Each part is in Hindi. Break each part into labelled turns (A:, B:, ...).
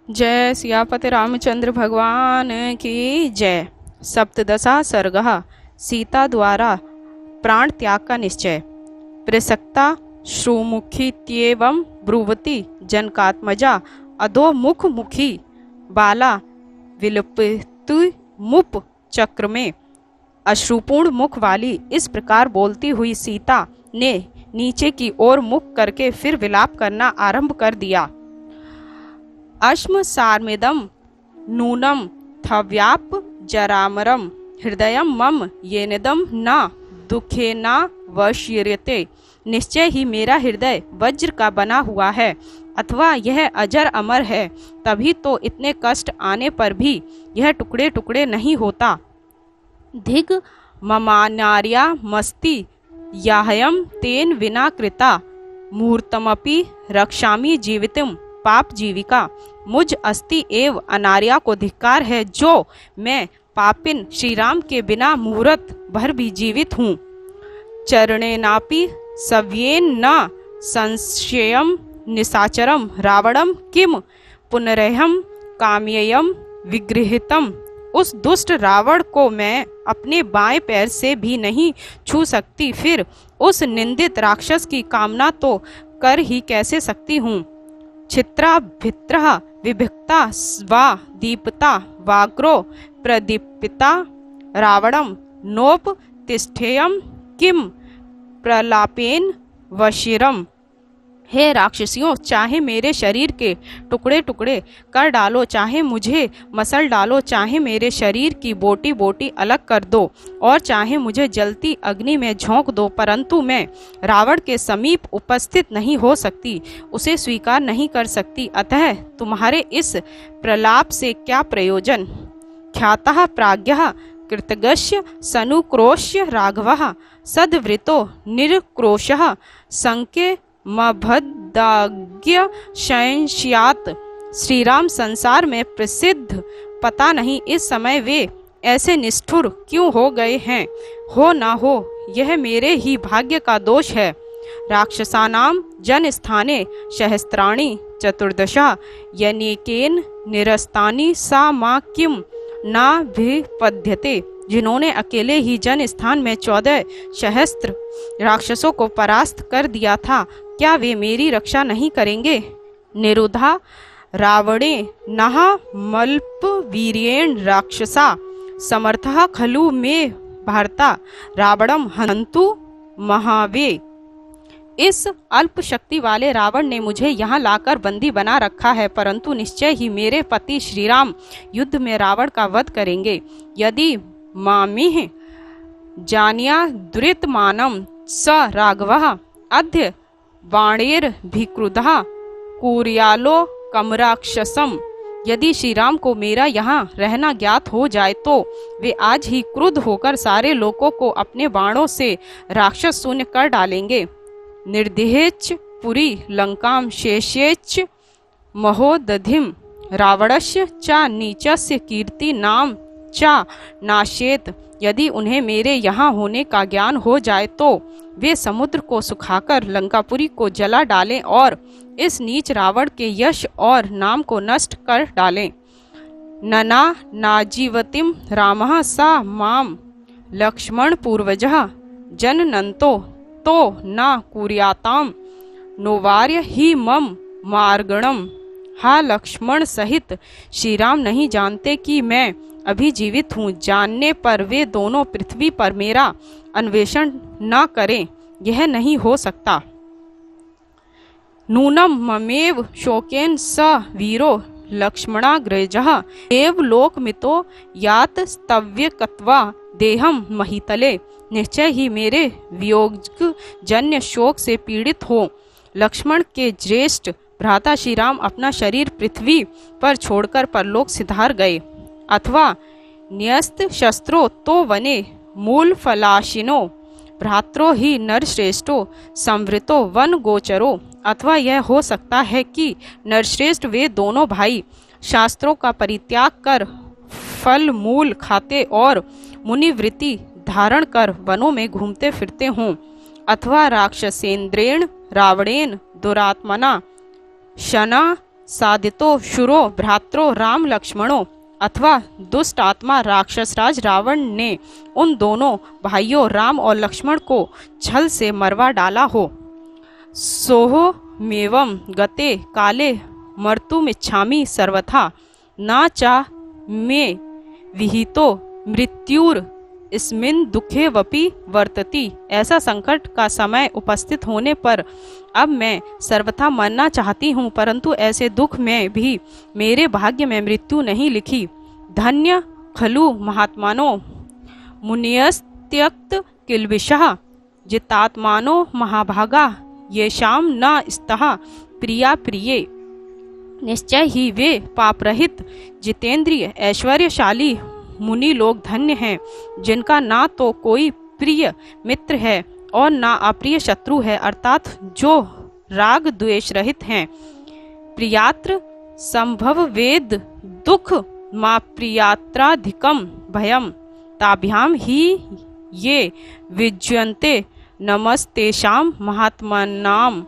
A: जय सियापति रामचंद्र भगवान की जय। सप्तदशा सर्गः सीता द्वारा प्राण त्याग का निश्चय। प्रसक्ता श्रुमुखीत्येवं ब्रुवती जनकात्मजा अधोमुख मुखी बाला विलपितु मुप चक्र में। अश्रुपूर्ण मुख वाली इस प्रकार बोलती हुई सीता ने नीचे की ओर मुख करके फिर विलाप करना आरंभ कर दिया। अश्म सार्मिदम नूनम थव्याप जरामरम हृदयम मम येनिदम न दुखे न वश्यते। निश्चय ही मेरा हृदय वज्र का बना हुआ है अथवा यह अजर अमर है, तभी तो इतने कष्ट आने पर भी यह टुकड़े टुकड़े नहीं होता। धिग ममानार्या मस्ति याहयम तेन विना कृता मुहूर्तमपि रक्षामि जीवितम पाप जीविका। मुझ अस्ति एव अनार्या को धिक्कार है जो मैं पापिन श्री राम के बिना मुहूर्त भर भी जीवित हूँ। चरणेनापि सव्येन न संशयम निशाचरम रावणम किम पुनरेहम काम्ययम विगृहीतम। उस दुष्ट रावण को मैं अपने बाएं पैर से भी नहीं छू सकती, फिर उस निंदित राक्षस की कामना तो कर ही कैसे सकती हूँ। छित्रा भित्रः विभिक्ता स्वा दीपता वाग्रो प्रदीपिता रावणम नोप तिष्ठेयम किम प्रलापेन वशिरम। हे राक्षसियों, चाहे मेरे शरीर के टुकड़े टुकड़े कर डालो, चाहे मुझे मसल डालो, चाहे मेरे शरीर की बोटी बोटी अलग कर दो और चाहे मुझे जलती अग्नि में झोंक दो, परंतु मैं रावण के समीप उपस्थित नहीं हो सकती, उसे स्वीकार नहीं कर सकती। अतः तुम्हारे इस प्रलाप से क्या प्रयोजन। ख्यातः प्राज्ञः कृतगस्य सनुक्रोश्य राघवः सद्वृतो निरक्रोशः संके मभद्दाज्ञ शयनस्यात्। श्री राम संसार में प्रसिद्ध, पता नहीं इस समय वे ऐसे निष्ठुर क्यों हो गए हैं। हो ना हो यह मेरे ही भाग्य का दोष है। राक्षसानाम जन स्थाने सहस्त्राणि चतुर्दशा यनेकेन निरस्तानि सा मां किम ना विपद्यते। जिन्होंने अकेले ही जन स्थान में 14 सहस्त्र राक्षसों को परास्त कर दिया था, क्या वे मेरी रक्षा नहीं करेंगे। निरुधा रावणे नः मल्प वीर्येण राक्षसा समर्थः खलु मे भारता रावणम हन्तु महावे। इस अल्प शक्ति वाले रावण ने मुझे यहाँ लाकर बंदी बना रखा है, परंतु निश्चय ही मेरे पति श्री राम युद्ध में रावण का वध करेंगे। यदि मामिह जानिया दुरितमानम स राघवः अद्य बाणेर्भिक्रुधः कुर्यालो कमराक्षसम। यदि श्री राम को मेरा यहाँ रहना ज्ञात हो जाए तो वे आज ही क्रुद्ध होकर सारे लोगों को अपने बाणों से राक्षस शून्य कर डालेंगे। निर्देहेच पुरी लंकाम शेषेच महोदधिम रावणस्य च नीचस्य कीर्ति नाम चा नाशेत। यदि उन्हें मेरे यहाँ होने का ज्ञान हो जाए तो वे समुद्र को सुखाकर लंकापुरी को जला डालें और इस नीच रावण के यश और नाम को नष्ट कर डालें। नना नाजीवतिम रामः सा माम लक्ष्मण पूर्वजः जननन्तो तो न कुर्याताम नोवार्य ही मम मार्गणम। हा लक्ष्मण सहित श्री राम नहीं जानते कि मैं अभी जीवित हूँ। जानने पर वे दोनों पृथ्वी पर मेरा अन्वेषण न करें, यह नहीं हो सकता। नूनम ममेव शोकेन स वीरो लक्ष्मणाग्रजः एव लोकमितो यात स्तव्यकत्वा देहम महितले। निश्चय ही मेरे वियोग जन्य शोक से पीड़ित हो लक्ष्मण के ज्येष्ठ भ्राता श्री राम अपना शरीर पृथ्वी पर छोड़कर परलोक सिधार गए। अथवा न्यस्त शस्त्रो तो वने मूल फलाशिनो भ्रात्रो ही नरश्रेष्ठो संवृतो वन गोचरो। अथवा यह हो सकता है कि नरश्रेष्ठ वे दोनों भाई शास्त्रों का परित्याग कर फल मूल खाते और मुनिवृत्ति धारण कर वनों में घूमते फिरते हों। अथवा राक्षसेन्द्रेण रावणेन दुरात्मना शना साधितो शूरो भ्रात्रो राम लक्ष्मणों अथवा दुष्ट आत्मा राक्षसराज रावण ने उन दोनों भाइयों राम और लक्ष्मण को छल से मरवा डाला हो। सोहो मेवं गते काले मर्तुमिच्छामि सर्वथा न चा मे विहितो मृत्युर इसमिन दुखे वपि वर्तति। ऐसा संकट का समय उपस्थित होने पर अब मैं सर्वथा मरना चाहती हूँ, परंतु ऐसे दुख में भी मेरे भाग्य में मृत्यु नहीं लिखी। धन्य खलु महात्मानो मुनियस्त्यक्त किल्बिषः जितात्मानो महाभागा येषां न स्तः प्रिया प्रिये। निश्चय ही वे पापरहित जितेंद्रिय ऐश्वर्यशाली मुनि लोग धन्य हैं, जिनका ना तो कोई प्रिय मित्र है और ना अप्रिय शत्रु है, अर्थात जो राग द्वेष रहित हैं। प्रियात्र संभव वेद दुख मा प्रियात्राधिकम भयम ताभ्याम ही ये विज्यन्ते नमस्तेषाम महात्मनाम।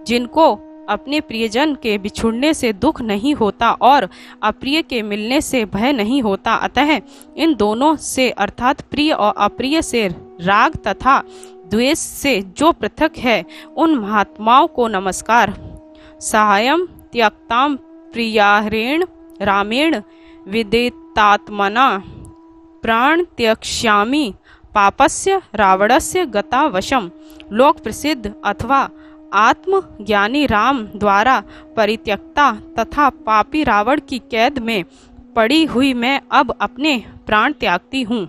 A: जिनको अपने प्रियजन के बिछुड़ने से दुख नहीं होता और अप्रिय के मिलने से भय नहीं होता, अतः इन दोनों से अर्थात प्रिय और अप्रिय से, राग तथा द्वेष से जो पृथक है, उन महात्माओं को नमस्कार। सहायम त्यक्ताम प्रियारेण रामेण विदितात्मना प्राण त्यक्ष्यामि पापस्य रावणस्य गता वशम। लोक प्रसिद्ध अथवा आत्मज्ञानी राम द्वारा परित्यक्ता तथा पापी रावण की कैद में पड़ी हुई मैं अब अपने प्राण त्यागती हूँ।